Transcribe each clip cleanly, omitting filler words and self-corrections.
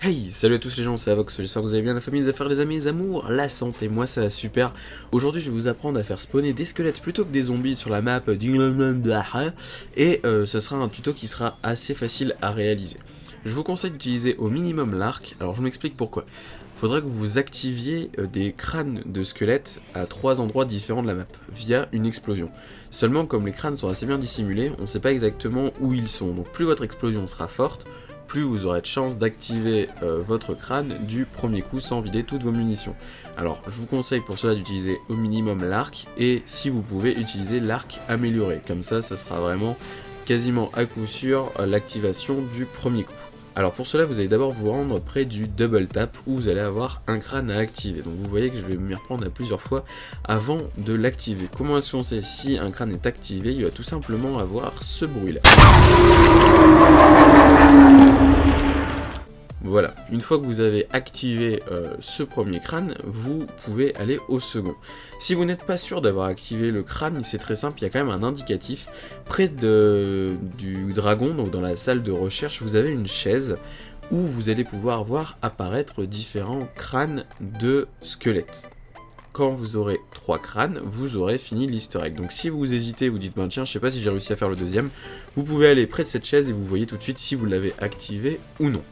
Hey, salut à tous les gens, c'est Avox, j'espère que vous allez bien, la famille, les affaires, les amis, les amours, la santé, moi ça va super. Aujourd'hui je vais vous apprendre à faire spawner des squelettes plutôt que des zombies sur la map et ce sera un tuto qui sera assez facile à réaliser. Je vous conseille d'utiliser au minimum l'arc, alors je m'explique pourquoi. Il faudra que vous activiez des crânes de squelettes à 3 endroits différents de la map, via une explosion. Seulement comme les crânes sont assez bien dissimulés, on ne sait pas exactement où ils sont, donc plus votre explosion sera forte, plus vous aurez de chance d'activer votre crâne du premier coup sans vider toutes vos munitions. Alors je vous conseille pour cela d'utiliser au minimum l'arc, et si vous pouvez utiliser l'arc amélioré, comme ça sera vraiment quasiment à coup sûr l'activation du premier coup. Alors pour cela vous allez d'abord vous rendre près du double tap où vous allez avoir un crâne à activer. Donc vous voyez que je vais m'y reprendre à plusieurs fois avant de l'activer. Comment est-ce qu'on sait si un crâne est activé? Il va tout simplement avoir ce bruit là. Voilà, une fois que vous avez activé ce premier crâne, vous pouvez aller au second. Si vous n'êtes pas sûr d'avoir activé le crâne, c'est très simple, il y a quand même un indicatif. Près du dragon, donc dans la salle de recherche, vous avez une chaise où vous allez pouvoir voir apparaître différents crânes de squelettes. Quand vous aurez 3 crânes, vous aurez fini l'easter egg. Donc si vous hésitez, vous dites ben tiens, je sais pas si j'ai réussi à faire le deuxième, vous pouvez aller près de cette chaise et vous voyez tout de suite si vous l'avez activé ou non.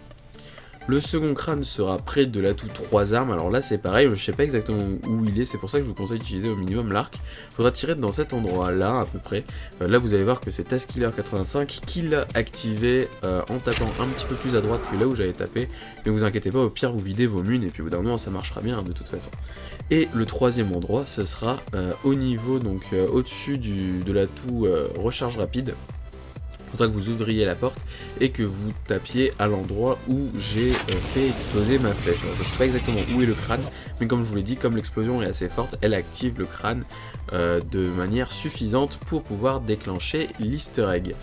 Le second crâne sera près de l'atout 3 armes, alors là c'est pareil, je sais pas exactement où il est, c'est pour ça que je vous conseille d'utiliser au minimum l'arc. Il faudra tirer dans cet endroit là à peu près, là vous allez voir que c'est Taskiller85 qui l'a activé en tapant un petit peu plus à droite que là où j'avais tapé, mais vous inquiétez pas, au pire vous videz vos munes et puis au bout d'un moment ça marchera bien de toute façon. Et le troisième endroit ce sera au niveau, donc au-dessus de l'atout recharge rapide. Il faudra que vous ouvriez la porte et que vous tapiez à l'endroit où j'ai fait exploser ma flèche. Alors, je ne sais pas exactement où est le crâne, mais comme je vous l'ai dit, comme l'explosion est assez forte, elle active le crâne de manière suffisante pour pouvoir déclencher l'easter egg.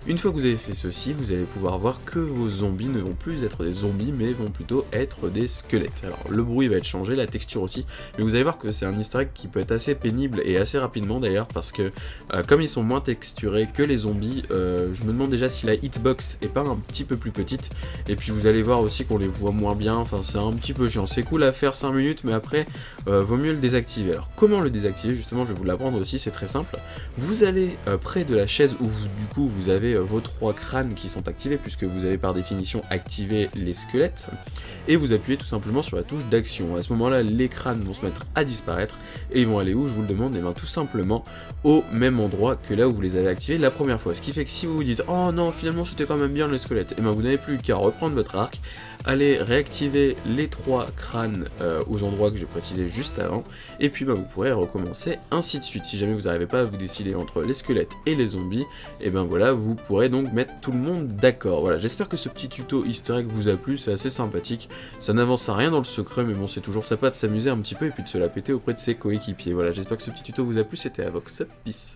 Une fois que vous avez fait ceci, vous allez pouvoir voir que vos zombies ne vont plus être des zombies, mais vont plutôt être des squelettes. Alors le bruit va être changé, la texture aussi, mais vous allez voir que c'est un easter egg qui peut être assez pénible et assez rapidement d'ailleurs, parce que comme ils sont moins texturés que les zombies, je me demande déjà si la hitbox est pas un petit peu plus petite, et puis vous allez voir aussi qu'on les voit moins bien, enfin c'est un petit peu chiant. C'est cool à faire 5 minutes, mais après vaut mieux le désactiver. Alors comment le désactiver? Justement je vais vous l'apprendre aussi, c'est très simple. Vous allez près de la chaise où du coup vous avez vos 3 crânes qui sont activés, puisque vous avez par définition activé les squelettes, et vous appuyez tout simplement sur la touche d'action. À ce moment là les crânes vont se mettre à disparaître, et ils vont aller où? Je vous le demande, et bien tout simplement au même endroit que là où vous les avez activés la première fois. Ce qui fait que si vous vous dites oh non finalement c'était quand même bien le squelette, et bien vous n'avez plus qu'à reprendre votre arc, aller réactiver les 3 crânes aux endroits que j'ai précisé juste avant, et puis vous pourrez recommencer ainsi de suite. Si jamais vous n'arrivez pas à vous décider entre les squelettes et les zombies, et ben voilà, vous pourrez donc mettre tout le monde d'accord. Voilà, j'espère que ce petit tuto easter egg vous a plu, c'est assez sympathique, ça n'avance à rien dans le secret, mais bon c'est toujours sympa de s'amuser un petit peu et puis de se la péter auprès de ses coéquipiers. Voilà, j'espère que ce petit tuto vous a plu, c'était Avox, peace.